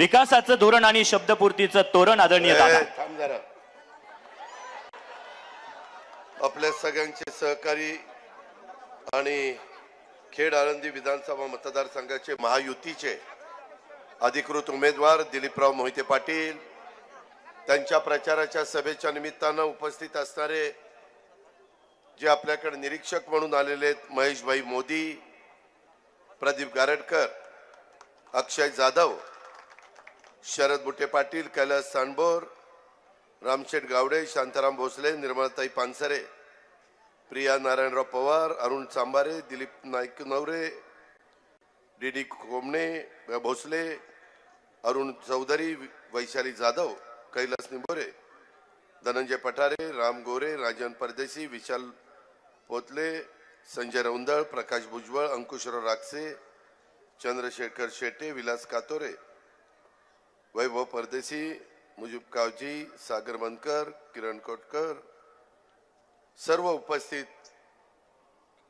विकासाचं धोरण आणि शब्दपूर्तीचं तोरण आदरणीय दादा. थांब जरा. आपल्या सगळ्यांचे सहकारी आणि खेड आळंदी विधानसभा मतदारसंघाचे महायुतीचे अधिकृत उमेदवार दिलीपराव मोहिते पाटील, त्यांच्या प्रचाराच्या सभेच्या निमित्तानं उपस्थित असणारे जे आपल्याकडे निरीक्षक म्हणून आलेले आहेत, महेशभाई मोदी, प्रदीप गारटकर, अक्षय जाधव, शरद बुटे पाटील, कैलास सांडबोर, रामशेठ गावडे, शांताराम भोसले, निर्मलाताई पानसरे, प्रिया नारायणराव पवार, अरुण चांबारे, दिलीप नाईक नवरे, डी कोमणे भोसले, अरुण चौधरी, वैशाली जाधव, कैलास निंबोरे, धनंजय पठारे, राम गोरे, राजन परदेशी, विशाल पोतले, संजय रौंदळ, प्रकाश भुजबळ, अंकुशराव राक्षे, चंद्रशेखर शेटे, विलास कातोरे, वैभव परदेशी, मुजीब कावजी, सागर बनकर, किरण कोटकर, सर्व उपस्थित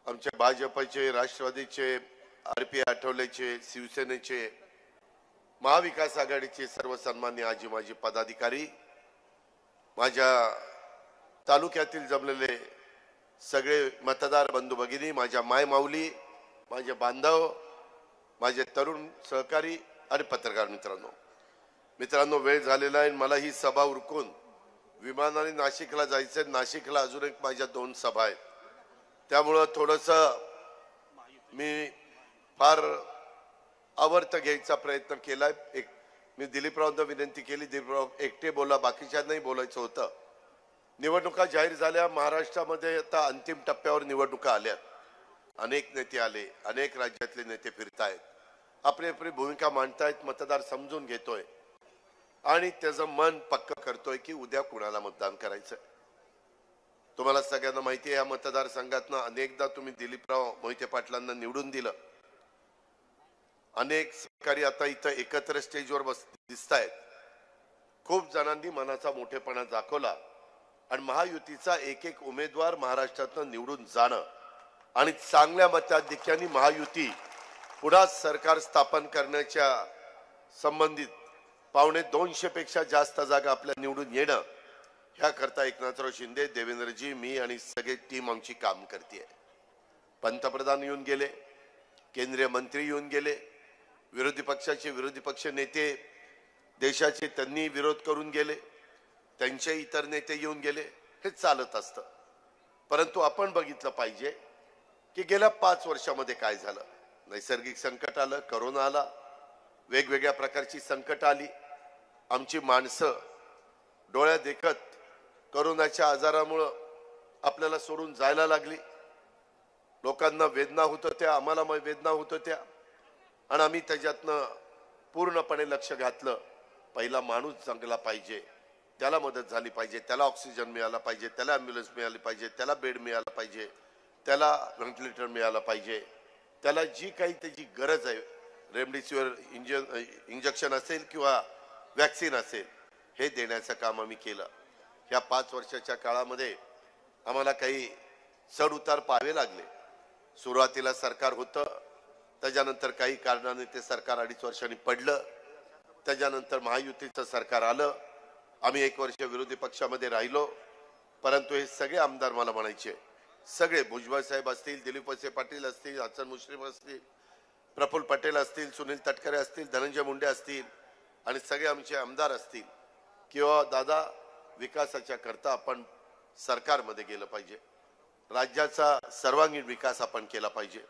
आमच्या भाजपचे, राष्ट्रवादीचे, आरपी आठवलेचे, शिवसेनेचे, महाविकास आघाडीचे सर्व सन्मान्य आजी माजी पदाधिकारी, माझ्या तालुक्यातील जमलेले सगळे मतदार बंधू भगिनी, माझ्या माय माऊली, माझे बांधव, माझे तरुण सहकारी आणि पत्रकार मित्रांनो, वेळ झालेला आहे. मला ही सभा उरकून विमानाने नाशिकला जायचंय. नाशिकला अजून एक माझ्या 2 सभा आहेत. त्यामुळं थोडस मी फार आवर्त घ्यायचा प्रयत्न केलाय. मी दिलीपरावांना विनंती केली, दिलीपराव एकटे बोला, बाकीच्यांनाही बोलायचं होतं. निवडणुका जाहीर झाल्या. महाराष्ट्रामध्ये आता अंतिम टप्प्यावर निवडणुका आल्या. अनेक नेते आले, अनेक राज्यातले नेते फिरतायत, आपली आपली भूमिका मांडतायत, मतदार समजून घेतोय आणि त्याचं मन पक्क करतोय की उद्या कुणाला मतदान करायचं. तुम्हाला सगळ्यांना माहिती आहे, या मतदारसंघातनं अनेकदा तुम्ही दिलीपराव मोहिते पाटलांना निवडून दिलं. अनेक सहकारी आता इथं एकत्र स्टेजवर दिसतायत. खूप जणांनी मनाचा मोठेपणा दाखवला आणि महायुतीचा एक उमेदवार महाराष्ट्रातनं निवडून जाणं आणि चांगल्या मताधिक्याने महायुती पुन्हा सरकार स्थापन करण्याच्या संबंधित 250 पेक्षा जास्त जागा आपल्या निवडून येणं, ह्याकरता एकनाथराव शिंदे, देवेंद्रजी, मी आणि सगळे टीम आमची काम करते. पंतप्रधान येऊन गेले, केंद्रीय मंत्री येऊन गेले, विरोधी पक्ष नेते देशाचे त्यांनी विरोध करून गेले, त्यांचे इतर नेते येऊन गेले. हे चालत असतं. परंतु आपण बघितलं पाहिजे की गेल्या 5 वर्षामध्ये काय झालं. नैसर्गिक संकट आलं, करोना आला, वेगवेगळ्या प्रकारची संकट आली. आमची माणसं डोळ्यात देखत करोनाच्या आजारामुळे आपल्याला सोडून जायला लागली. लोकांना वेदना होत होत्या, आम्हाला वेदना होत होत्या आणि आम्ही त्याच्यातनं पूर्णपणे लक्ष घातलं. पहिला माणूस जगला पाहिजे, त्याला मदत झाली पाहिजे, त्याला ऑक्सिजन मिळाला पाहिजे, त्याला ॲम्ब्युलन्स मिळाली पाहिजे, त्याला बेड मिळाला पाहिजे, त्याला व्हेंटिलेटर मिळाला पाहिजे, त्याला जी काही त्याची गरज आहे, रेमडेसिवीर इंजेक्शन असेल किंवा वॅक्सिन असेल, हे देण्याचं काम आम्ही केलं. ह्या 5 वर्षाच्या काळामध्ये आम्हाला काही चढ उतार पाहावे लागले. सुरुवातीला सरकार होतं, त्याच्यानंतर काही कारणाने ते सरकार 2.5 वर्षांनी पडलं. त्याच्यानंतर महायुतीचं सरकार आलं. आम्ही 1 वर्ष विरोधी पक्षामध्ये राहिलो. परंतु हे सगळे आमदार मला म्हणायचे, सगळे भुजबळ साहेब असतील, दिलीप वळसे पाटील असतील, हसन मुश्रीफ असतील, प्रफुल्ल पटेल असतील, सुनील तटकरे असतील, धनंजय मुंडे असतील आणि सगळे आमचे आमदार असतील, किंवा दादा विकासाच्या करता आपण सरकारमध्ये गेलं पाहिजे, राज्याचा सर्वांगीण विकास आपण केला पाहिजे.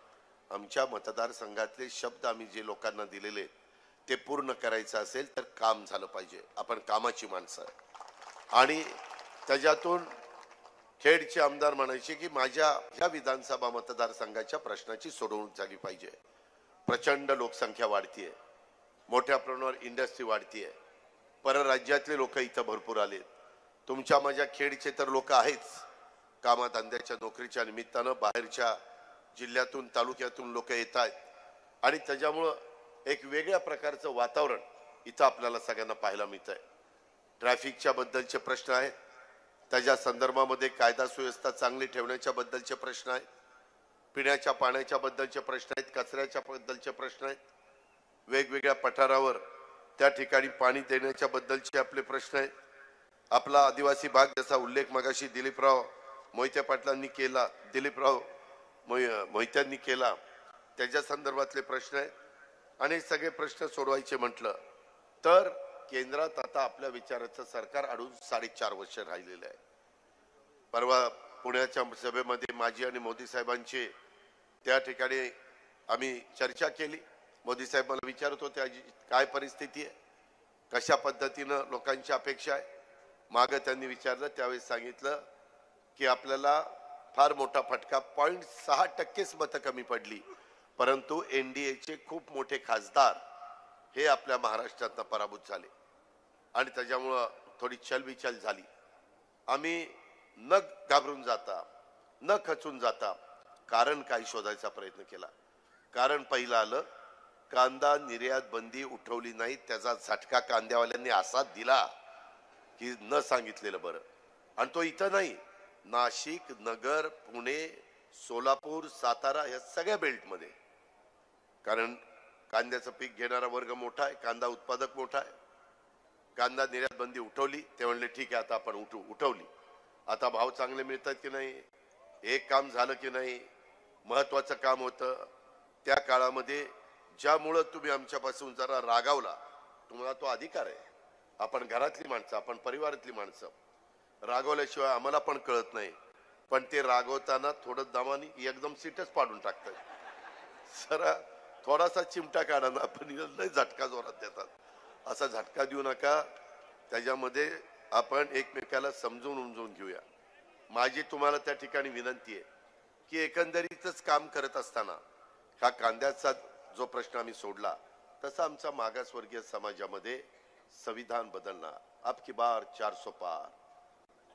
आमच्या मतदारसंघातले शब्द आम्ही जे लोकांना दिलेले ते पूर्ण करायचं असेल तर काम झालं पाहिजे. आपण कामाची माणसं आणि त्याच्यातून खेडचे आमदार म्हणायचे की माझ्या ह्या विधानसभा मतदारसंघाच्या प्रश्नाची सोडवणूक झाली पाहिजे. प्रचंड लोकसंख्या वाढतीये, मोठ्या प्रमाणावर इंडस्ट्री वाढतीये, परराज्यातले लोक इथं भरपूर आलेत. तुमच्या माझ्या खेडचे तर लोक आहेच, कामाधंद्याच्या नोकरीच्या निमित्तानं बाहेरच्या जिल्ह्यातून तालुक्यातून लोक येत आहेत आणि त्याच्यामुळं एक वेगळ्या प्रकारचं वातावरण इथं आपल्याला सगळ्यांना पाहायला मिळतंय. ट्रॅफिकच्या बद्दलचे प्रश्न आहेत, त्याच्या संदर्भामध्ये कायदा सुव्यवस्था चांगली ठेवण्याच्या बद्दलचे प्रश्न आहेत, पिण्याच्या पाण्याच्या बद्दलचे प्रश्न आहेत, कचऱ्याच्या बद्दलचे प्रश्न आहेत. वेगवेगळ्या पठारावर त्या ठिकाणी पाणी देण्याच्या बद्दलचे आपले प्रश्न आहेत. आपला आदिवासी भाग ज्याचा उल्लेख मगाशी दिलीपराव मोहिते पाटलांनी केला, मोहित्यांनी केला, त्याच्या संदर्भातले प्रश्न आहेत. आणि सगळे प्रश्न सोडवायचे म्हटलं तर केंद्रात आता आपल्या विचाराचं सरकार अडून 4.5 वर्ष राहिलेलं आहे. परवा पुण्याच्या सभेमध्ये माझी आणि मोदी साहेबांची त्या ठिकाणी आम्ही चर्चा केली. मोदी साहेब मला विचारत होते काय परिस्थिती आहे, कशा पद्धतीनं लोकांची अपेक्षा आहे. मागं त्यांनी विचारलं त्यावेळेस सांगितलं की आपल्याला फार मोठा फटका 0.6% मतं कमी पडली, परंतु एनडीएचे खूप मोठे खासदार हे आपल्या महाराष्ट्रात पराभूत झाले आणि त्याच्यामुळं थोडी चलबिचल झाली. आम्ही न घाबरून जाता, न खचून जाता कारण काय शोधायचा प्रयत्न केला. कारण पहिलं आलं, कांदा निर्यात बंदी उठवली नाही, त्याचा झटका कांद्यावाल्यांनी असा दिला की न सांगितलेलं बरं. आणि तो इथं नाही, नाशिक, नगर, पुणे, सोलापूर, सातारा या सगळ्या बेल्टमध्ये. कारण कांद्याचं पीक घेणारा वर्ग मोठा आहे, कांदा उत्पादक मोठा आहे. कांदा निर्यात बंदी उठवली, ते म्हणले ठीक आहे आता आपण उठवली. आता भाव चांगले मिळतात की नाही, एक काम झालं की नाही, महत्वाचं काम होतं. त्या काळामध्ये ज्यामुळं तुम्ही आमच्यापासून जरा रागावला, तुम्हाला तो अधिकार आहे. आपण घरातली माणसं, आपण परिवारातली माणसं, रागवल्याशिवाय आम्हाला पण कळत नाही. पण ते रागवताना थोडं दमानी एकदम सीटच पाडून टाकतात. जरा थोडासा चिमटा काढा ना, आपण लय झटका जोरात देतात. असा झटका देऊ नका. त्याच्यामध्ये आपण एकमेकाला समजून उमजून घेऊया. माझी तुम्हाला त्या ठिकाणी विनंती आहे की एकंदरीतच काम करत असताना हा कांद्याचा जो प्रश्न आम्ही सोडला, तसा आमचा मागासवर्गीय समाजामध्ये संविधान बदलणार, अब की बार 400 पार,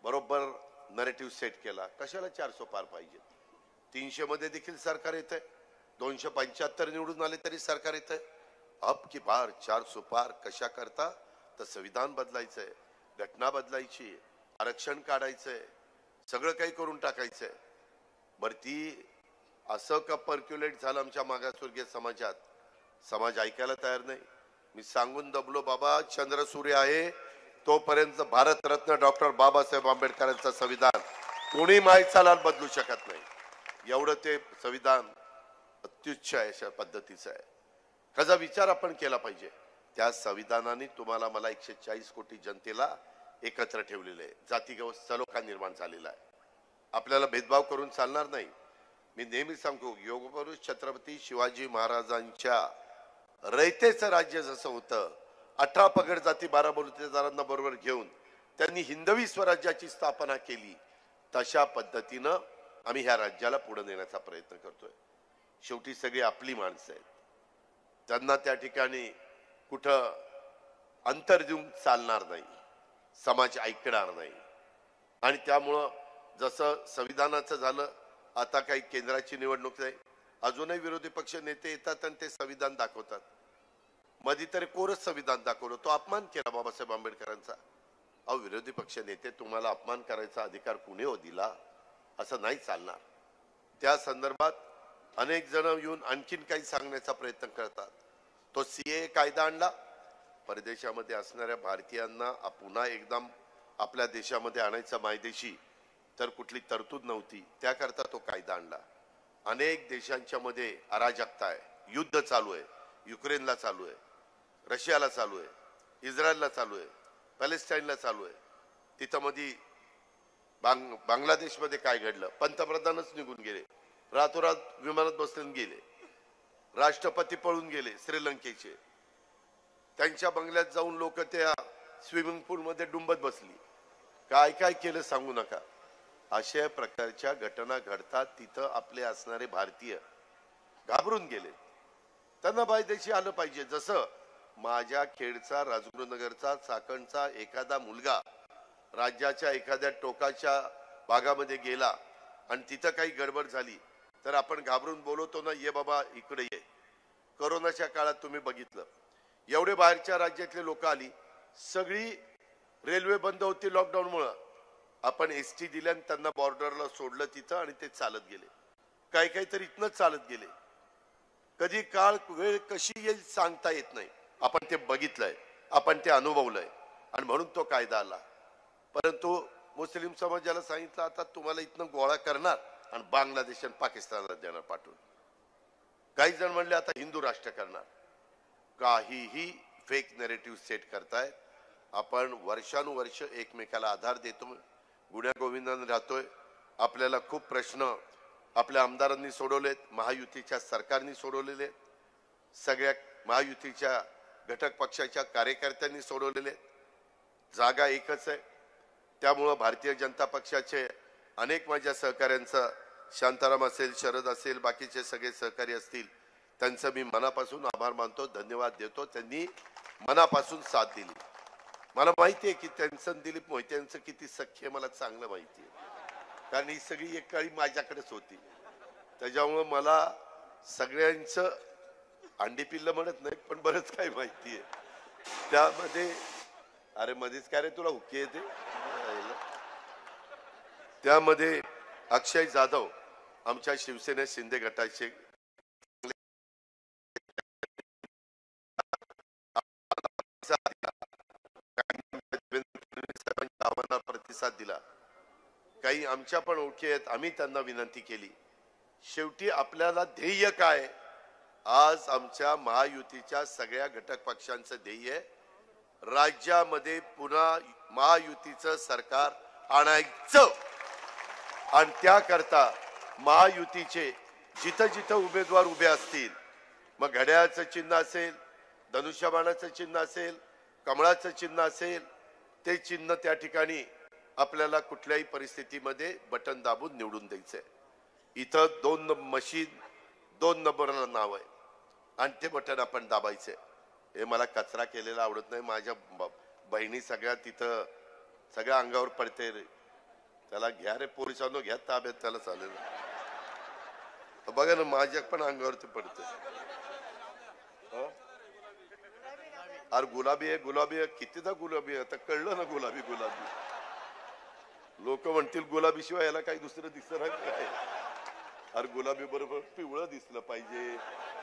बरोबर नरेटिव्ह सेट केला. कशाला 400 पार पाहिजे? 300 मध्ये देखील सरकार येतंय, 275 निवडून आले तरी सरकार येतंय. अब की बार 400 पार कशा करता? तर संविधान बदलायचंय, घटना बदलायची, आरक्षण काढायचंय, सगळं काही करून टाकायचंय. बरं, ती असं का पर्क्युलेट झालं आमच्या मागासवर्गीय समाजात? समाज ऐकायला तयार नाही. मी सांगून दबलो, बाबा चंद्रसूर्य आहे तोपर्यंत भारतरत्न डॉक्टर बाबासाहेब आंबेडकरांचं संविधान कोणी मायचालाल बदलू शकत नाही. एवढं ते संविधान अत्युच्च आहे, अशा पद्धतीचं आहे. त्याचा विचार आपण केला पाहिजे. त्या संविधानाने तुम्हाला मला 140 कोटी जनतेला एकत्र ठेवलेले आहे. जातीव्यवस्था सलोखा निर्माण झालेला आहे. आपल्याला भेदभाव करून चालणार नाही. मी नेहमी सांगतो, योगपुरुष छत्रपती शिवाजी महाराजांच्या रयतेचं राज्य जसं होतं, 18 पगड जाती 12 बलुतेदारांना बरोबर घेऊन त्यांनी हिंदवी स्वराज्याची स्थापना केली, तशा पद्धतीनं आम्ही ह्या राज्याला पुढे नेण्याचा प्रयत्न करतोय. शेवटी सगळी आपली माणसं आहेत, त्यांना त्या ठिकाणी कुठं अंतर देऊन चालणार नाही, समाज ऐकणार नाही. आणि त्यामुळं जसं संविधानाचं झालं, आता काही केंद्राची निवडणूक आहे, अजूनही विरोधी पक्ष नेते येतात आणि ते संविधान दाखवतात. मध्ये तरी कोरच संविधान दाखवलं, तो अपमान केला बाबासाहेब आंबेडकरांचा. अहो विरोधी पक्ष नेते, तुम्हाला अपमान करायचा अधिकार कुणी हो दिला? असं नाही चालणार. त्या संदर्भात अनेक जण येऊन आणखीन काही सांगण्याचा प्रयत्न करतात. तो सीए कायदा आणला, परदेशामध्ये असणाऱ्या भारतीयांना पुन्हा एकदा आपल्या देशामध्ये आणायचा मायदेशी, तर कुठली तरतूद नव्हती, त्याकरता तो कायदा आणला. अनेक देशांच्या मध्ये अराजकता आहे, युद्ध चालू आहे, युक्रेनला चालू आहे, रशियाला चालू आहे, इस्रायलला चालू आहे, पॅलेस्टाईनला चालू आहे. तिथं मध्ये बांगलादेशमध्ये काय घडलं? पंतप्रधानच निघून गेले, रातोरात विमानात बसून गेले. राष्ट्रपती पळून गेले श्रीलंकेचे, त्यांच्या बंगल्यात जाऊन लोक त्या स्विमिंग पूल मध्ये डुंबत बसली. काय काय केलं सांगू नका. अशा प्रकारच्या घटना घडतात. तिथं आपले असणारे भारतीय घाबरून गेले. त्यांना बायदेशी आलं पाहिजे. जसं माझ्या खेडचा, राजगुरुनगरचा, चाकणचा एखादा मुलगा राज्याच्या एखाद्या टोकाच्या भागामध्ये गेला आणि तिथं काही गडबड झाली तर आपण घाबरून बोलवतो ना, ये बाबा इकडे ये. कोरोनाच्या काळात तुम्ही बघितलं, एवढे बाहेरच्या राज्यातले लोक आली, सगळी रेल्वे बंद होती लॉकडाऊनमुळे. आपण एसटी दिल्या आणि त्यांना बॉर्डरला सोडलं तिथं आणि ते चालत गेले. काही काही तर इथनच चालत गेले. कधी काळ वेळ कशी येईल सांगता येत नाही. आपण ते बघितलंय. आपण ते अनुभवलंय आणि म्हणून तो कायदा आला. परंतु मुस्लिम समाजाला सांगितलं आता तुम्हाला इथनं गोळा करणार आणि बांगलादेश आणि पाकिस्तानला देणार पाठवून. काही जण म्हणले आता हिंदू राष्ट्र करणार. काहीही फेक नॅरेटिव्ह सेट करतायत. आपण वर्षानुवर्ष एकमेकाला आधार देतो, गुण्यागोविंदाने राहतोय. आपल्याला खूप प्रश्न आपल्या आमदारांनी सोडवलेत, महायुतीच्या सरकारने सोडवलेले, सगळ्या महायुतीच्या घटक पक्षाच्या कार्यकर्त्यांनी सोडवलेले. जागा एकच आहे. त्यामुळं भारतीय जनता पक्षाचे अनेक माझ्या सहकाऱ्यांचा, शांताराम असेल, शरद असेल, बाकीचे सगळे सहकारी असतील, त्यांचं मी मनापासून आभार मानतो, धन्यवाद देतो. त्यांनी मनापासून साथ दिली. मला माहिती आहे की त्यांचं दिलीप मोहिते यांचं किती सख्य मला चांगलं माहिती आहे, कारण ही सगळी एक काळी माझ्याकडेच होती. त्याच्यामुळं मला सगळ्यांचं अंडी पिल्लं म्हणत नाही पण बरंच काही माहिती आहे. त्यामध्ये अरे मध्येच काय रे तुला हुक्की येते. त्यामध्ये अक्षय जाधव आमच्या शिवसेना शिंदे गटाचे आव्हानाला प्रतिसाद दिला. काही आमच्या पण ओळखी आहेत, आम्ही त्यांना विनंती केली. शेवटी आपल्याला ध्येय काय? आज आमच्या महायुतीच्या सगळ्या घटक पक्षांचं ध्येय राज्यामध्ये पुन्हा महायुतीचं सरकार आणायचं. आणि त्याकरता महायुतीचे जिथं जिथं उमेदवार उभे असतील, मग घड्याळाचं चिन्ह असेल, धनुष्यबाणाचं चिन्ह असेल, कमळाचं चिन्ह असेल, ते चिन्ह त्या ठिकाणी आपल्याला कुठल्याही परिस्थितीमध्ये बटन दाबून निवडून द्यायचंय. इथं 2 मशीन 2 नंबरला नाव आहे आणि ते बटन आपण दाबायचंय. हे मला कचरा केलेला आवडत नाही. माझ्या बहिणी सगळ्या तिथं सगळ्या अंगावर पडते रे. त्याला घ्या रे पोलिसांनो, घ्या ताब्यात, त्याला चालेल. बघा ना माझ्या पण अंगावरती पडते. अरे गुलाबी आहे, गुलाबी आहे, कितीदा गुलाबी आहे, आता कळलं ना गुलाबी गुलाबी. लोक म्हणतील गुलाबी शिवाय याला काही दुसरं दिसत नाही. अरे गुलाबी बरोबर पिवळं दिसलं पाहिजे,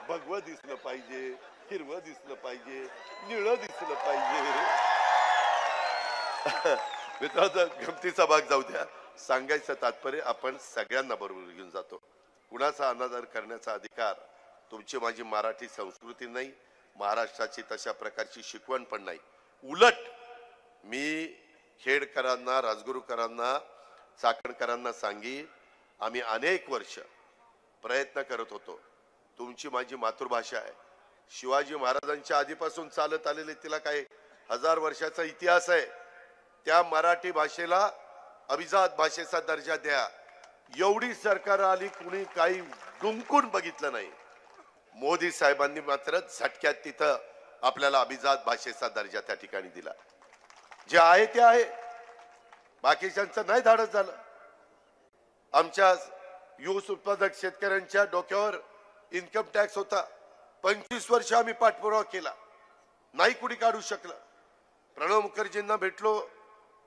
भगवं दिसलं पाहिजे, हिरवं दिसलं पाहिजे, निळं दिसलं पाहिजे. मित्रांनो गमतीचा भाग जाऊ द्या. सांगायचं तात्पर्य आपण सगळ्यांना बरोबर घेऊन जातो. कुणाचा अनादर करण्याचा अधिकार तुमची माझी मराठी संस्कृती नाही, महाराष्ट्राची तशा प्रकारची शिकवण पण नाही. उलट मी खेडकरांना, राजगुरूकरांना, चाकणकरांना सांगी, आम्ही अनेक वर्ष प्रयत्न करत होतो. तुमची माझी मातृभाषा आहे. शिवाजी महाराजांच्या आधीपासून चालत आलेले, तिला काय 1000 वर्षाचा इतिहास आहे. त्या मराठी भाषेला अभिजात भाषेचा दर्जा द्या. एवढी सरकार आली, कुणी काही डुंकून बघितलं नाही. मोदी साहेबांनी मात्र झटक्यात तिथं आपल्याला अभिजात भाषेचा दर्जा त्या ठिकाणी दिला. जे आहे ते आहे, बाकीच्यांचं नाही धाडस झालं. आमच्या ऊस उत्पादक शेतकऱ्यांच्या डोक्यावर इन्कम टॅक्स होता. 25 वर्ष आम्ही पाठपुरावा केला, नाही कुणी काढू शकलं. प्रणव मुखर्जींना भेटलो,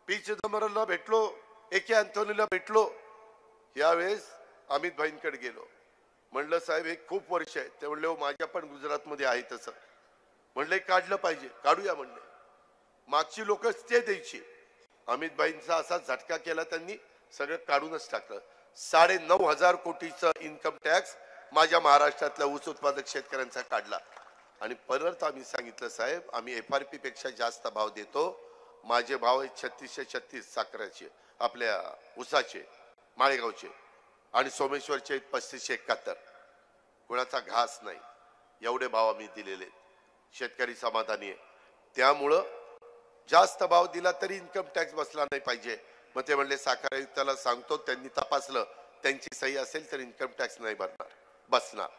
पी चिदंबरमला भेटलो, एके अँथोनीला भेटलो. यावेळेस अमित भाईंकडे गेलो. म्हणलं साहेब हे खूप वर्ष आहे. ते म्हणले हो माझ्या पण गुजरातमध्ये आहे तसं. म्हणले काढलं पाहिजे, काढूया म्हणले. मागची लोक ते द्यायची. अमित भाईंचा असा झटका केला, त्यांनी सगळं काढूनच टाकलं. 9,500 कोटीचा इन्कम टॅक्स माझ्या महाराष्ट्रातल्या ऊस उत्पादक शेतकऱ्यांचा काढला. आणि परत आम्ही सांगितलं साहेब आम्ही FRP पेक्षा जास्त भाव देतो. माझे भाव आहेत 3636 साखरेचे, आपल्या ऊसाचे, माळेगावचे, आणि सोमेश्वरचे 3571. कोणाचा घास नाही, एवढे भाव आम्ही दिलेले. शेतकरी समाधानी आहे. त्यामुळं जास्त भाव दिला तरी इन्कम टॅक्स बसला नाही पाहिजे. मग ते म्हणले साखर आयुक्ताला सांगतो, त्यांनी तपासलं, त्यांची सही असेल तर इन्कम टॅक्स नाही बसणार.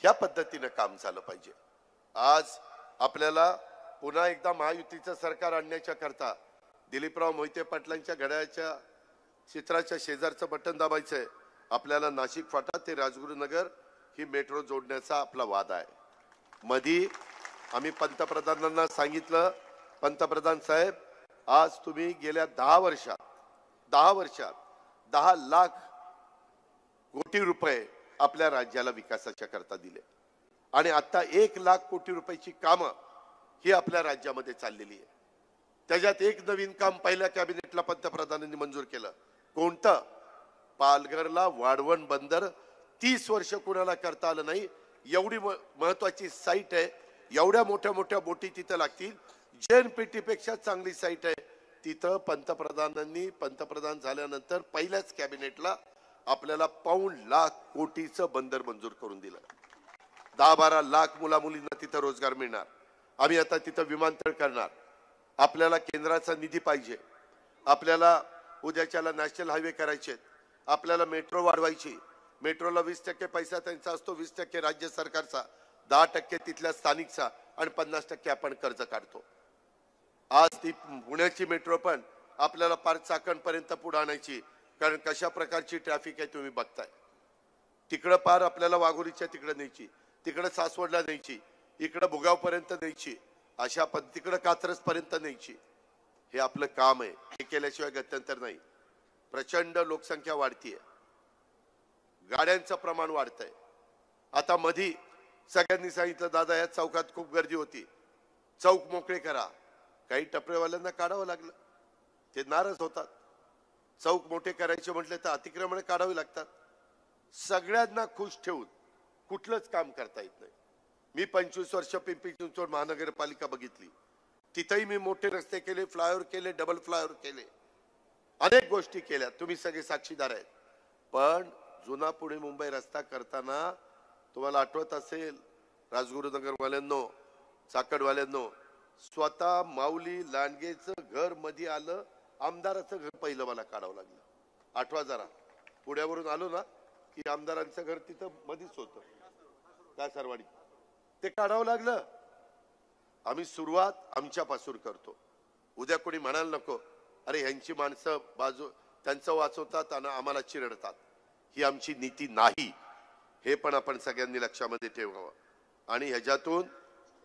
ह्या पद्धतीने काम झालं पाहिजे. आज आपल्याला पुन्हा एकदा महायुतीचं सरकार आणण्याच्या करता दिलीपराव मोहिते पाटलांच्या घड्याळाच्या चित्राच्या शेजारचं बटन दाबायचंय. आपल्याला नाशिक फाटा ते राजगुरुनगर ही मेट्रो जोडण्याचा आपला वाद आहे. मधी आम्ही पंतप्रधानांना सांगितलं, पंतप्रधान साहेब आज तुम्ही गेल्या 10 वर्षात 10 लाख कोटी रुपये आपल्या राज्याला विकासाच्या करता दिले आणि आता 1 लाख कोटी रुपयाची कामं ही आपल्या राज्यामध्ये चाललेली आहे. त्याच्यात एक नवीन काम पहिल्या कॅबिनेटला पंतप्रधानांनी मंजूर केलं. कोणतं? पालघरला वाढवण बंदर 30 वर्ष कुणाला करता आलं नाही. एवढी महत्वाची साईट आहे. एवढ्या मोठ्या मोठ्या बोटी तिथं लागतील. जेएनपीटी पेक्षा चांगली साईट आहे. तिथं पंतप्रधानांनी पंतप्रधान झाल्यानंतर पहिल्याच कॅबिनेटला आपल्याला ₹1.5 कोटीचं बंदर मंजूर करून दिलं. 10-12 लाख मुला मुलींना तिथं रोजगार मिळणार. आम्ही आता तिथं विमानतळ करणार. आपल्याला केंद्राचा निधी पाहिजे. आपल्याला उद्याच्याला नॅशनल हायवे करायचे. आपल्याला मेट्रो वाढवायची. मेट्रोला 20% पैसा त्यांचा असतो, 20% राज्य सरकारचा, 10% तिथल्या स्थानिकचा आणि 50% आपण कर्ज काढतो. आज ती पुण्याची मेट्रो पण आपल्याला पार चाकणपर्यंत पुढे आणायची. कारण कशा प्रकारची ट्रॅफिक आहे तुम्ही बघताय. तिकडं पार आपल्याला वाघोलीच्या तिकडे न्यायची, तिकडे सासवडला न्यायची, इकडे भुगावपर्यंत न्यायची, अशा तिकडे कात्रज पर्यंत न्यायची. हे आपलं काम आहे. हे केल्याशिवाय गत्यंतर नाही. प्रचंड लोकसंख्या वाढतीये. गाड्यांचं प्रमाण वाढतंय. आता मधी सगळ्यांनी सांगितलं दादा या चौकात खूप गर्दी होती, चौक मोकळे करा. काही टपरेवाल्यांना काढावं लागलं. ते नाराज होतात. चौक मोठे करायचे म्हटले तर अतिक्रमण काढावी लागतात. सगळ्यांना खुश ठेवून कुठलंच काम करता येत नाही. मी 25 वर्ष पिंपरी चिंचवड महानगरपालिका बघितली. तिथेही मी मोठे रस्ते केले, फ्लायओव्हर केले, डबल फ्लायओव्हर केले, अनेक गोष्टी केल्या. तुम्ही सगळे साक्षीदार आहेत. पण जुना पुणे मुंबई रस्ता करताना तुम्हाला आठवत असेल राजगुरुनगरवाल्यांनो, चाकणवाल्यांनो, स्वतः माऊली लांडगेचं घर मध्ये आलं. आमदाराचं घर पहिलं मला काढावं लागलं. आठवा जरा. पुण्यावरून आलो ना की आमदारांचं घर तिथं मध्येच होतं, कासारवाडी. ते काढावं लागलं. आम्ही सुरुवात आमच्यापासून करतो. उद्या कोणी म्हणायला नको अरे ह्यांची माणसं बाजू त्यांचं वाचवतात आणि आम्हाला चिरडतात. ही आमची नीती नाही. हे पण आपण सगळ्यांनी लक्षामध्ये ठेवावं. आणि ह्याच्यातून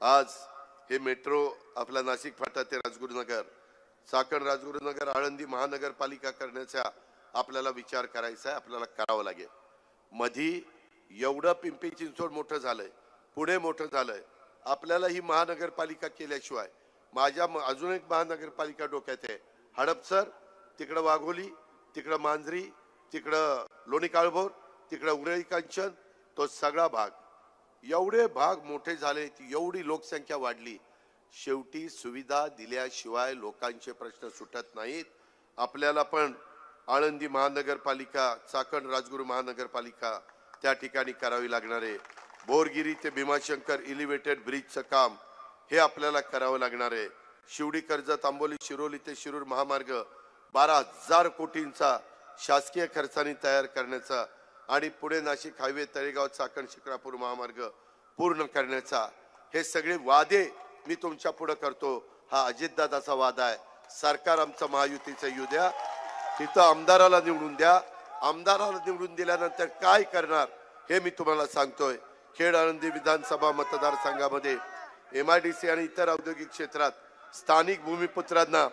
आज हे मेट्रो आपला नाशिक फाटा ते राजगुरुनगर, चाकण राजगुरुनगर, आळंदी महानगरपालिका करण्याचा आपल्याला विचार करायचा आहे. आपल्याला करावं लागेल. मधी एवढं पिंपरी चिंचवड मोठं झालंय, पुणे मोठं झालंय. आपल्याला ही महानगरपालिका केल्याशिवाय माझ्या अजून एक महानगरपालिका डोक्यात आहे, हडपसर, तिकडं वाघोली, तिकडं मांजरी, तिकडं लोणी काळभोर, तिकडं उरळी कांचन, तो सगळा भाग. एवढे भाग मोठे झाले, एवढी लोकसंख्या वाढली. शेवटी सुविधा दिल्याशिवाय लोकांचे प्रश्न सुटत नाहीत. आपल्याला पण आळंदी महानगरपालिका, चाकण राजगुरू महानगरपालिका त्या ठिकाणी करावी लागणार आहे. बोरगिरी ते भीमाशंकर एलिव्हेटेड ब्रिजचं काम हे आपल्याला करावं लागणार आहे. शिवडी कर्जत आंबोली शिरोली ते शिरूर महामार्ग 12,000 कोटींचा शासकीय खर्चाने तयार करण्याचा आणि पुणे नाशिक हायवे तळेगाव चाकण शिक्रापूर महामार्ग पूर्ण करण्याचा, हे सगळे वादे मी तुमच्या पुढे करतो. हा अजितदादाचा वादा आहे. सरकार आमचं महायुतीचं येऊ द्या, तिथं आमदाराला निवडून द्या. आमदाराला निवडून दिल्यानंतर काय करणार हे मी तुम्हाला सांगतोय. खेड आळंदी विधानसभा मतदारसंघामध्ये MIDC आणि इतर औद्योगिक क्षेत्रात स्थानिक भूमिपुत्रांना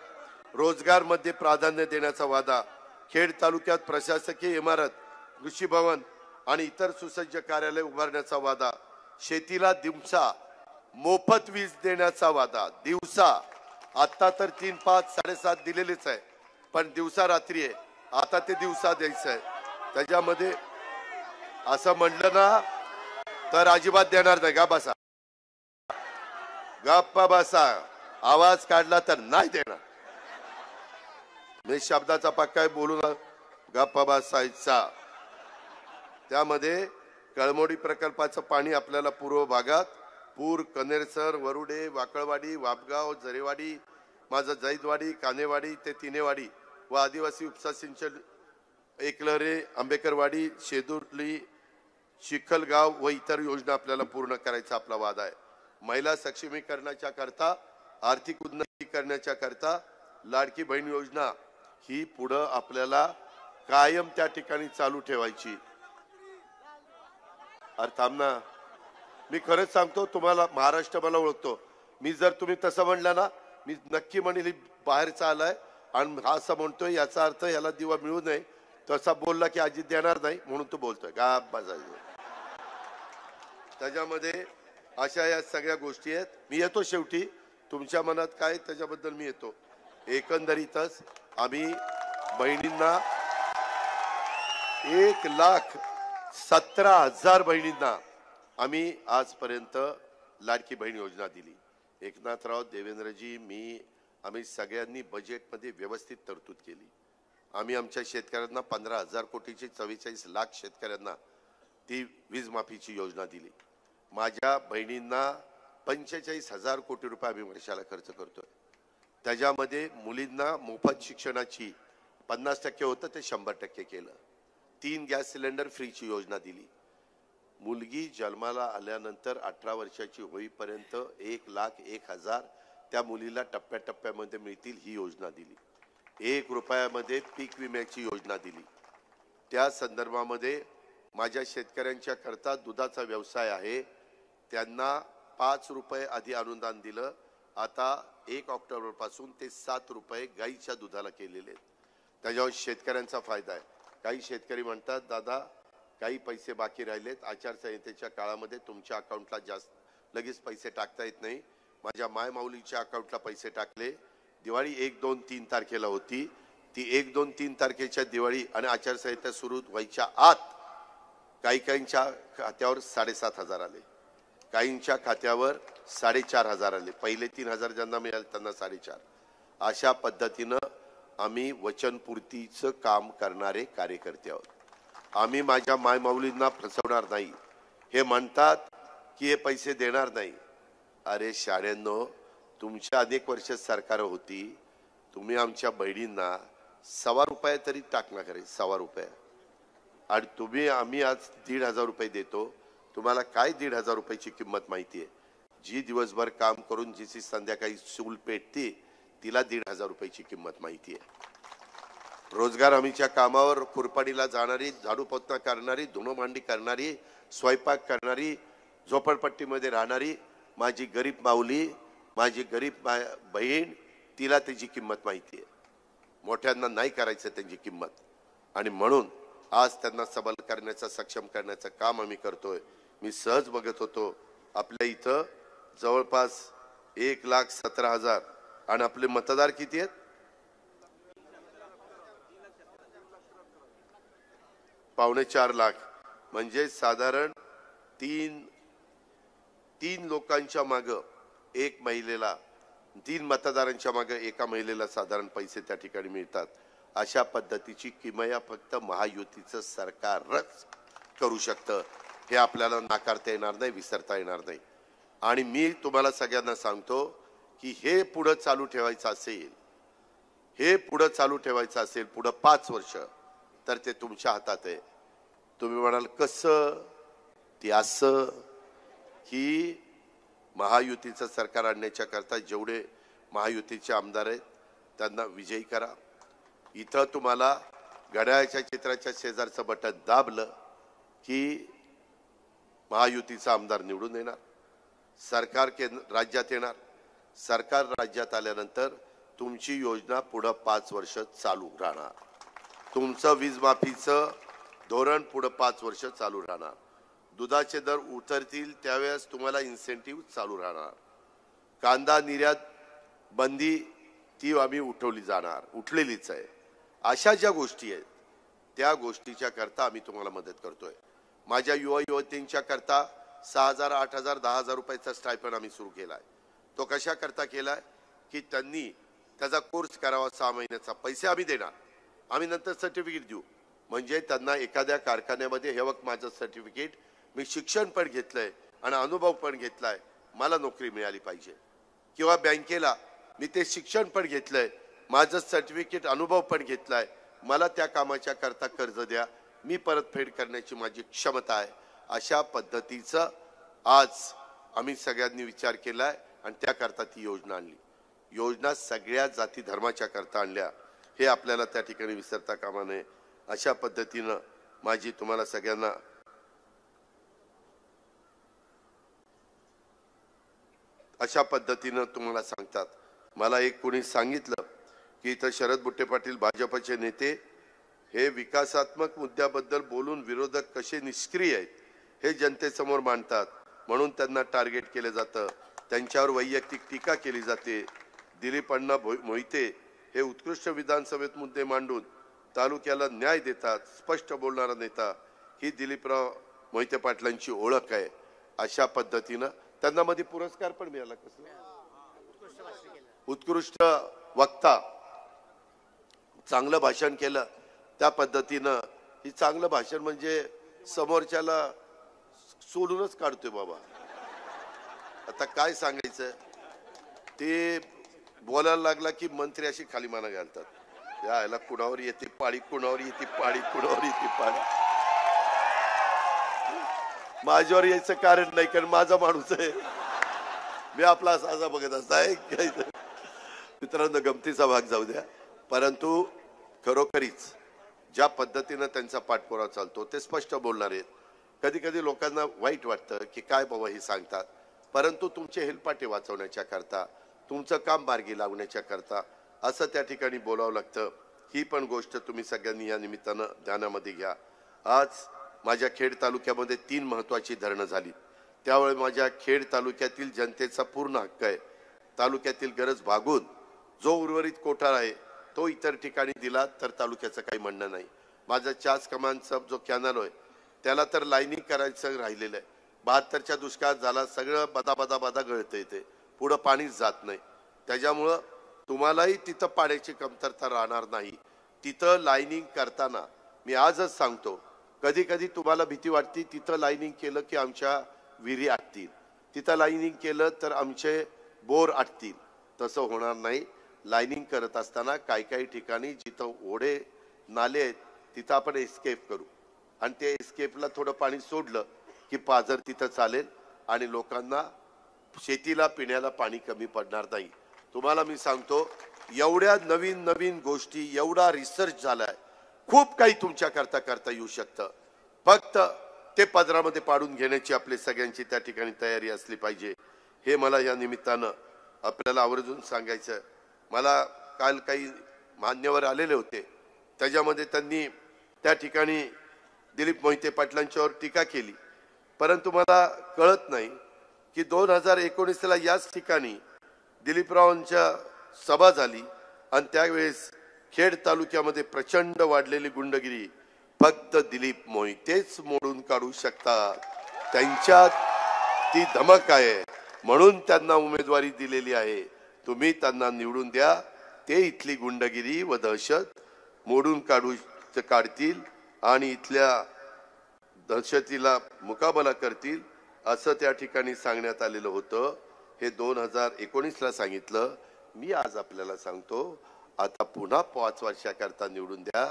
रोजगार मध्ये प्राधान्य देण्याचा वादा. खेड तालुक्यात प्रशासकीय इमारत, कृषी भवन आणि इतर सुसज्ज कार्यालय उभारण्याचा वादा. शेतीला दिवसा मोफत वीज देण्याचा वादा. दिवसा. आता तर 3, 5, 7.5 दिलेलेच आहे, पण दिवसा रात्री आहे. आता ते दिवसा द्यायचं आहे. त्याच्यामध्ये असं म्हणलं ना तर अजिबात देणार नाही. गा बसा, गप्पा बसा. आवाज काढला तर नाही देणार. मी शब्दाचा पक्का बोलू ना, गप्पा बसायचा. त्यामध्ये कळमोडी प्रकल्पाचं पाणी आपल्याला पूर्व भागात पूर, कनेरसर, वरुडे, वाकळवाडी, वापगाव, जरेवाडी, माझं जैदवाडी, कानेवाडी ते तिनेवाडी व आदिवासी उपसा सिंचन, एकलरे, आंबेकरवाडी, शेदुर्ली, चिखलगाव व इतर योजना आपल्याला पूर्ण करायचा आपला वादा आहे. महिला सक्षमीकरणाच्या करता, आर्थिक उन्नती करण्याच्या करता लाडकी बहीण योजना ही पुढे आपल्याला कायम त्या ठिकाणी चालू ठेवायची. अरे थांब ना, मी खरंच सांगतो तुम्हाला, महाराष्ट्र मला ओळखतो. मी जर तुम्ही तसं म्हणलं ना, मी नक्की म्हणेल बाहेरचा आलाय आणि हा असं म्हणतोय याचा अर्थ याला दिवा मिळू नये. तसा बोलला की अजित देणार नाही म्हणून तो बोलतोय. गा बसायचं. त्याच्यामध्ये अशा या सगळ्या गोष्टी आहेत. मी येतो शेवटी. तुमच्या मनात काय त्याच्याबद्दल मी येतो. एकंदरीतच आम्ही बहिणींना 1,17,000 बहिणींना आम्ही आजपर्यंत लाडकी बहीण योजना दिली. एकनाथराव, देवेंद्रजी, मी आम्ही सगळ्यांनी बजेटमध्ये व्यवस्थित तरतूद केली. आम्ही आमच्या शेतकऱ्यांना 15,000 कोटीची 44 लाख शेतकऱ्यांना ती वीज माफीची योजना दिली. माझ्या बहिणींना 45,000 कोटी रुपये आम्ही वर्षाला खर्च करतोय. त्याच्यामध्ये मुलींना मोफत शिक्षणाची 50% होतं ते 100% केलं. 3 गॅस सिलेंडर फ्रीची योजना दिली. मुलगी जन्माला आल्यानंतर 18 वर्षाची होईपर्यंत 1,01,000 त्या मुलीला टप्प्याटप्प्यामध्ये मिळतील ही योजना दिली. 1 रुपयामध्ये पीक विम्याची योजना दिली. त्या संदर्भामध्ये माझ्या शेतकऱ्यांच्या करता दुधाचा व्यवसाय आहे त्यांना 5 रुपये आधी अनुदान दिलं. आता 1 ऑक्टोबर पासून ते 7 रुपये गाईच्या दुधाला केलेले आहेत. त्याच्यावर शेतकऱ्यांचा फायदा आहे. काही शेतकरी म्हणतात दादा काही पैसे बाकी राहिलेत, आचारसंहितेच्या काळामध्ये तुमच्या अकाउंटला जास्त लगेच पैसे टाकता येत नाही. माझ्या माय माऊलीच्या अकाउंटला पैसे टाकले. दिवाळी 1, 2, 3 तारखेला होती. ती 1, 2, 3 तारखेच्या दिवाळी आणि आचारसंहिता सुरू व्हायच्या आत काहींच्या खात्यावर 7,500 आले, काहींच्या खात्यावर 4,500 आले. पहिले 3,000 ज्यांना मिळाले त्यांना 4,500. अशा पद्धतीनं आम्ही वचनपूर्तीचं काम करणारे कार्यकर्ते आहोत. आम्ही माझ्या मायमाऊलींना फसवणार नाही. हे म्हणतात की हे पैसे देणार नाही. अरे शाळेंनो, तुमच्या अनेक वर्ष सरकार होती, तुम्ही आमच्या बहिणींना 1.25 रुपये तरी टाकणार करे, 1.25 रुपये. आणि तुम्ही आम्ही आज 1,500 रुपये देतो. तुम्हाला काय 1,500 रुपयाची किंमत माहिती आहे? जी दिवसभर काम करून जिची संध्याकाळी चूल पेटते तिला 1,500 रुपयाची किंमत माहिती आहे. रोजगार हमीच्या कामावर खुरपाणीला जाणारी, झाडू पोछा करणारी, धुणं भांडी करणारी, स्वयंपाक करणारी, झोपडपट्टीमध्ये राहणारी माझी गरीब माऊली, माझी गरीब बहीण, तिला त्याची किंमत माहिती आहे. मोठ्यांना नाही करायचं त्यांची किंमत. आणि म्हणून आज त्यांना सबल करण्याचं, सक्षम करण्याचं काम आम्ही करतोय. मी सहज बघत होतो आपल्या इथं जवळपास 1,17,000 आणि आपले मतदार किती आहेत? 3.25 लाख. म्हणजे साधारण तीन लोकांच्या मागे एक महिलेला, 3 मतदारांच्या मागे एका महिलेला साधारण पैसे त्या ठिकाणी मिळतात. अशा पद्धतीची किमया फक्त महायुतीचं सरकारच करू शकतं. हे आपल्याला नाकारता येणार नाही, विसरता येणार नाही. आणि मी तुम्हाला सगळ्यांना सांगतो की हे पुढे चालू ठेवायचं असेल, हे पुढे चालू ठेवायचं असेल पुढे 5 वर्ष, तर ते तुमच्या हातात आहे. तुम्ही म्हणाल कसं? ते असं की महायुतीचं सरकार आणण्याच्या करता जेवढे महायुतीचे आमदार आहेत त्यांना विजयी करा. इथं तुम्हाला घड्याळाच्या चित्राच्या शेजारचं बटन दाबलं की महायुतीचा आमदार निवडून येणार, सरकार राज्यात येणार. सरकार राज्यात आल्यानंतर तुमची योजना पुढे 5 वर्ष चालू राहणार. तुमचं वीज माफीचं धोरण पुढे 5 वर्ष चालू राहणार. दुधाचे दर उतरतील त्यावेळेस तुम्हाला इन्सेंटिव्ह चालू राहणार. कांदा निर्यात बंदी ती आम्ही उठवली जाणार, उठलेलीच आहे. अशा ज्या गोष्टी आहेत त्या गोष्टीच्या करता आम्ही तुम्हाला मदत करतोय. माझ्या युवा युवतींच्या करता 6,000, 8,000, 10,000 रुपयाचा स्टायपेंड आम्ही सुरू केलाय. तो कशा करता केलाय की त्यांनी त्याचा कोर्स करावा, 6 महिन्याचा. पैसे आम्ही देणार, आम्ही नंतर सर्टिफिकेट देऊ. म्हणजे त्यांना एखाद्या कारखान्यामध्ये हे वक्त माझं सर्टिफिकेट, मी शिक्षण पण घेतलंय आणि अनुभव पण घेतलाय, मला नोकरी मिळाली पाहिजे. किंवा बँकेला मी ते शिक्षण पण घेतलंय, माझं सर्टिफिकेट, अनुभव पण घेतलाय, मला त्या कामाच्या करता कर्ज द्या, मी परतफेड करण्याची माझी क्षमता आहे. अशा पद्धतीचं आज आम्ही सगळ्यांनी विचार केलाय आणि त्याकरता ती योजना आणली. योजना सगळ्या जाती धर्माच्या करता आणल्या, हे आपल्याला त्या ठिकाणी विसरता कामा नये. अशा पद्धतीनं माझी तुम्हाला सगळ्यांना अशा पद्धतीनं तुम्हाला सांगतात. मला एक कोणी सांगितलं की इथं शरद बुट्टे पाटील भाजपचे नेते हे विकासात्मक मुद्द्याबद्दल बोलून विरोधक कसे निष्क्रिय आहेत हे जनतेसमोर मांडतात, म्हणून त्यांना टार्गेट केलं जातं. त्यांच्यावर वैयक्तिक टीका केली जाते. दिलीप अण्णा मोहिते हे उत्कृष्ट विधानसभेत मुद्दे मांडून तालुक्याला न्याय देतात, स्पष्ट बोलणारा नेता ही दिलीपराव मोहिते पाटलांची ओळख आहे. अशा पद्धतीनं त्यांना मध्ये पुरस्कार पण मिळाला. कसला? उत्कृष्ट वक्ता, चांगलं भाषण केलं त्या पद्धतीनं. ही चांगलं भाषण म्हणजे समोरच्याला सोडूनच काढतोय बाबा. आता काय सांगायचं, ते बोलायला लागला की मंत्री अशी खाली माना घालतात. यायला कुणावर येते पाळी, कुणावर येते पाळी, कुणावर येते पाळी. माझ्यावर यायचं कारण नाही, कारण माझा माणूस आहे. मी आपला असा बघत असताय. मित्रांनो, गमतीचा भाग जाऊ द्या, परंतु खरोखरीच ज्या पद्धतीनं त्यांचा पाठपुरावा चालतो ते स्पष्ट बोलणार आहेत. कधी कधी लोकांना वाईट वाटतं की काय बाबा हे सांगतात, परंतु तुमचे हेलपाटे वाचवण्याच्या करता, तुमचं काम मार्गी लावण्याच्या करता असं त्या ठिकाणी बोलावं लागतं. ही पण गोष्ट तुम्ही सगळ्यांनी या निमित्तानं ध्यानामध्ये घ्या. आज माझ्या खेड तालुक्यामध्ये 3 महत्वाची धरणं झाली. त्यावेळी माझ्या खेड तालुक्यातील जनतेचा पूर्ण हक्क आहे. तालुक्यातील गरज भागून जो उर्वरित कोठार आहे तो इतर ठिकाणी दिला तर तालुक्याचं काही म्हणणं नाही. माझा चास कमानचा जो कॅनल आहे त्याला तर लाईनिंग करायचं राहिलेलं आहे. 72च्या दुष्काळ झाला, सगळं बदा गळतं येते, पुढं पाणीच जात नाही. त्याच्यामुळं तुम्हालाही तिथं पाण्याची कमतरता राहणार नाही. तिथं लाईनिंग करताना मी आजच सांगतो, कधी कधी तुम्हाला भीती वाटते तिथं लाईनिंग केलं की आमच्या विहिरी आटतील, तिथं लाईनिंग केलं तर आमचे बोर आटतील. तसं होणार नाही. लाईनिंग करत असताना काही ठिकाणी जिथं ओढे नाले आहेत तिथं आपण एस्केप करू आणि ते एस्केपला थोडं पाणी सोडलं की पाझर तिथं चालेल आणि लोकांना शेतीला पिण्याला पाणी कमी पडणार नाही. तुम्हाला मी सांगतो, एवढ्या नवीन नवीन गोष्टी, एवढा रिसर्च झालाय, खूप काही तुमच्या करता येऊ शकतं. फक्त ते पदरामध्ये पाडून घेण्याची आपली सगळ्यांची त्या ठिकाणी तयारी असली पाहिजे. हे मला या निमित्तानं आपल्याला आवर्जून सांगायचं. मला काल काही मान्यवर आलेले होते, त्याच्यामध्ये त्यांनी त्या ठिकाणी दिलीप मोहिते पाटलांच्यावर टीका केली, परंतु मला कळत नाही की 2019ला याच ठिकाणी दिलीपरावांच्या सभा झाली आणि त्यावेळेस खेड तालुक्यामध्ये प्रचंड वाढलेली गुंडगिरी फक्त दिलीप मोहितेच मोडून काढू शकतात. त्यांच्यात ती धमक आहे, म्हणून त्यांना उमेदवारी दिलेली आहे. तुम्ही त्यांना निवडून द्या, ते इथली गुंडगिरी व दहशत मोडून काढतील आणि इथल्या दहशतीला मुकाबला करतील असं त्या ठिकाणी सांगण्यात आलेलं होतं. हे 2019ला सांगितलं. मी आज आपल्याला सांगतो, आता पुन्हा 5 वर्षाकरता निवडून द्या.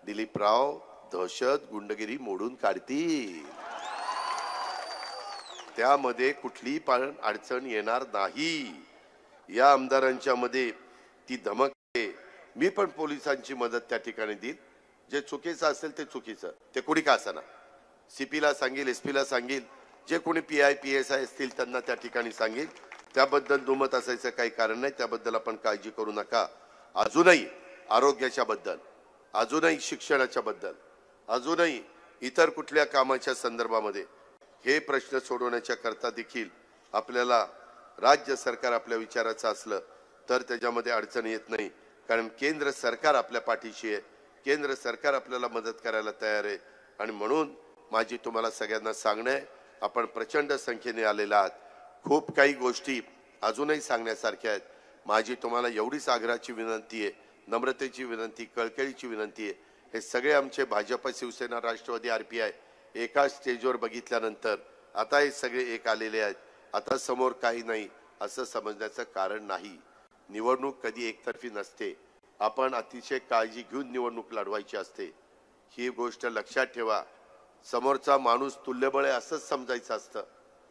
दिलीपराव दहशत गुंडगिरी मोडून काढतील, त्यामध्ये कुठलीही पण अडचण येणार नाही. या आमदारांच्या मध्ये ती धमक आहे. मी पण पोलिसांची मदत त्या ठिकाणी देईल. जे चुकीचं असेल ते चुकीचं, ते कुणी का असना, सीपीला सांगेल, एसपीला सांगेल, जे कोणी PI PSI असतील त्यांना त्या ठिकाणी सांगेल. त्याबद्दल दुमत असायचं काही कारण नाही. त्याबद्दल आपण काळजी करू नका. अजूनही आरोग्याच्या बद्दल, अजूनही शिक्षणाच्या बद्दल, अजूनही इतर कुठल्या कामाच्या संदर्भामध्ये हे प्रश्न सोडवण्याच्या करता देखील आपल्याला राज्य सरकार आपल्या विचाराचं असलं तर त्याच्यामध्ये अडचण येत नाही. कारण केंद्र सरकार आपल्या पाठीशी आहे. केंद्र सरकार आपल्याला मदत करायला तयार आहे. आणि म्हणून माझी तुम्हाला सगळ्यांना सांगणं आहे, आपण प्रचंड संख्येने आलेला आहात. खूप काही गोष्टी अजूनही सांगण्यासारख्या आहेत. माझी तुम्हाला एवढीच आग्रहाची विनंती आहे, नम्रतेची विनंती, कळकळीची विनंती आहे. हे सगळे आमचे भाजप, शिवसेना, राष्ट्रवादी, RPI एका स्टेजवर बघितल्यानंतर आता हे सगळे एक आलेले आहेत. आता समोर काही नाही असं समजण्याचं कारण नाही. निवडणूक कधी एकतर्फी नसते. आपण अतिशय काळजी घेऊन निवडणूक लढवायची असते. ही गोष्ट लक्षात ठेवा. समोरचा माणूस तुल्यबळ आहे असंच समजायचं असतं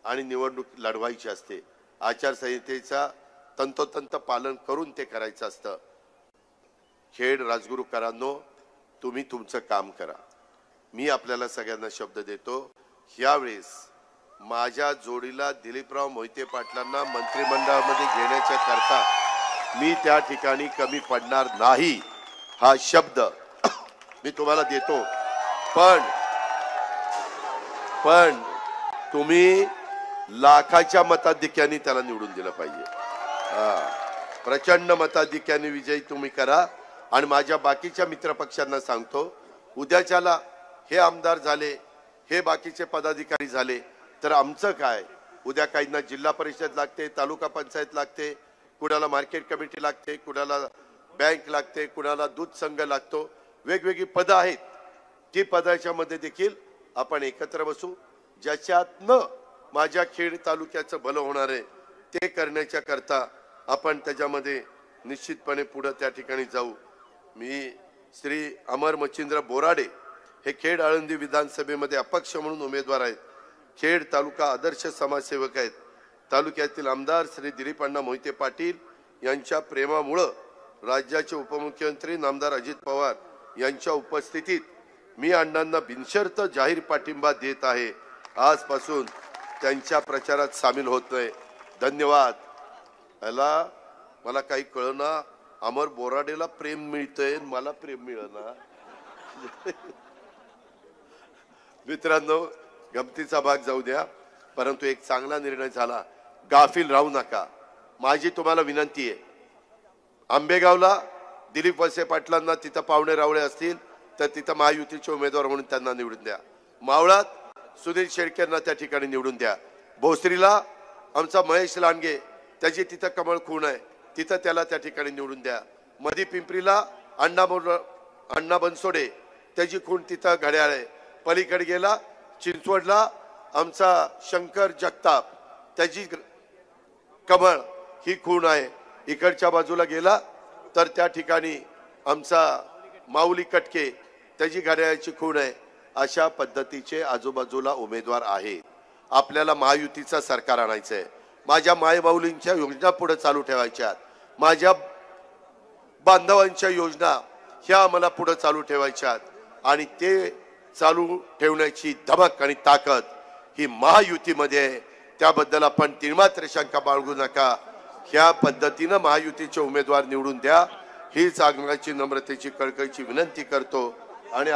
आणि निवडणूक लढवायची असते. आचारसंहितेचा तंतोतंत पालन करून ते करायचं असतं. खेड राजगुरूकरांनो, तुम्ही तुमचं काम करा. मी आपल्याला सगळ्यांना शब्द देतो, यावेळेस माझ्या जोडीला दिलीपराव मोहिते पाटलांना मंत्रिमंडळामध्ये घेण्याच्या करता मी त्या ठिकाणी कमी पडणार नाही, हा शब्द मी तुम्हाला देतो. पण तुम्ही लाखाच्या मताधिक्याने त्याला निवडून दिलं पाहिजे. प्रचंड मताधिक्याने विजयी तुम्ही करा. आणि माझ्या बाकीच्या मित्रपक्षांना सांगतो, उद्याच्याला हे आमदार झाले, हे बाकीचे पदाधिकारी झाले तर आमचं काय? उद्या काहींना जिल्हा परिषद लागते, तालुका पंचायत लागते, कुणाला मार्केट कमिटी लागते, कुणाला बँक लागते, कुणाला दूध संघ लागतो. वेगवेगळी पदं आहेत. ती पदाच्या मध्ये देखील आपण एकत्र बसू. ज्याच्यातनं माझ्या खेड तालुक्याचं भलं होणार आहे ते करण्याच्या करता आपण त्याच्यामध्ये निश्चितपणे पुढे त्या ठिकाणी जाऊ. मी श्री अमर मच्छिंद्र बोराडे हे खेड आळंदी विधानसभेमध्ये अपक्ष म्हणून उमेदवार आहेत. खेड तालुका आदर्श समाजसेवक आहेत. तालुक्यातील आमदार श्री दिलीप अण्णा मोहिते पाटील यांच्या प्रेमामुळे राज्याचे उपमुख्यमंत्री नामदार अजित पवार यांच्या उपस्थितीत मी अण्णांना बिनशर्त जाहीर पाठिंबा देत आहे. आजपासून त्यांच्या प्रचारात सामील होतोय. धन्यवाद. मला काही कळना, अमर बोराडेला प्रेम मिळतंय, मला प्रेम मिळना. मित्रांनो, गमतीचा भाग जाऊ द्या, परंतु एक चांगला निर्णय झाला. गाफील राहू नका. माझी तुम्हाला विनंती आहे, आंबेगावला दिलीप वळसे पाटलांना तिथं पावणे रावळे असतील तर तिथं महायुतीचे उमेदवार म्हणून त्यांना निवडून द्या. मावळात सुनील शेळकेंना त्या ठिकाणी निवडून द्या. भोसरीला आमचा महेश लांडगे, त्याची तिथं कमळ खूण आहे, तिथं त्याला त्या ठिकाणी निवडून द्या. मधी पिंपरीला अण्णा बनसोडे, त्याची खूण तिथं घड्याळ आहे. पलीकडे गेला चिंचवडला आमचा शंकर जगताप, त्याची कमळ ही खूण आहे. इकडच्या बाजूला गेला तर त्या ठिकाणी आमचा माऊली कटके, त्याची घड्याळाची खूण आहे. अशा पद्धतीचे आजूबाजूला उमेदवार आहेत. आपल्याला महायुतीचं सरकार आणायचंय. माझ्या मायबाऊलींच्या योजना पुढे चालू ठेवायच्या, माझ्या बांधवांच्या योजना ह्या आम्हाला पुढे चालू ठेवायच्या आणि ते चालू ठेवण्याची धमक आणि ताकद ही महायुतीमध्ये आहे. त्याबद्दल आपण तिळमात्र शंका बाळगू नका. ह्या पद्धतीनं महायुतीचे उमेदवार निवडून द्या, हीच आग्रहाची नम्रतेची कळकळीची विनंती करतो आणि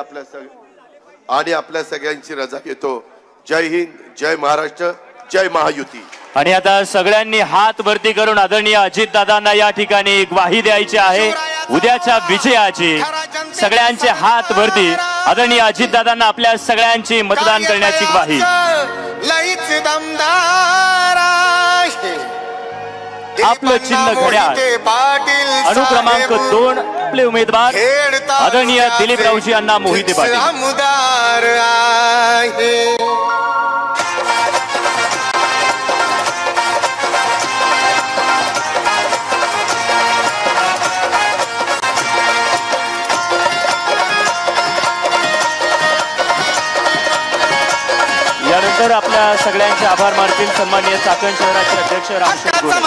आपल्या सगळ्यांची रजा घेतो. जय हिंद, जय महाराष्ट्र, जय महायुती. आणि आता सगळ्यांनी हात वरती करून आदरणीय अजितदादांना या ठिकाणी ग्वाही द्यायची आहे उद्याच्या विजयाची. सगळ्यांचे हात वरती, आदरणीय अजितदादांना आपल्या सगळ्यांची मतदान करण्याची ग्वाही. आपलं चिन्ह घड्याळ, अनुक्रमांक 2 आपले उमेदवार आदरणीय दिलीपरावजी अण्णा मोहिते पाटील. यानंतर आपल्या सगळ्यांचे आभार मानतील सन्माननीय चाकण शहराचे अध्यक्ष रामशेठ गोरे.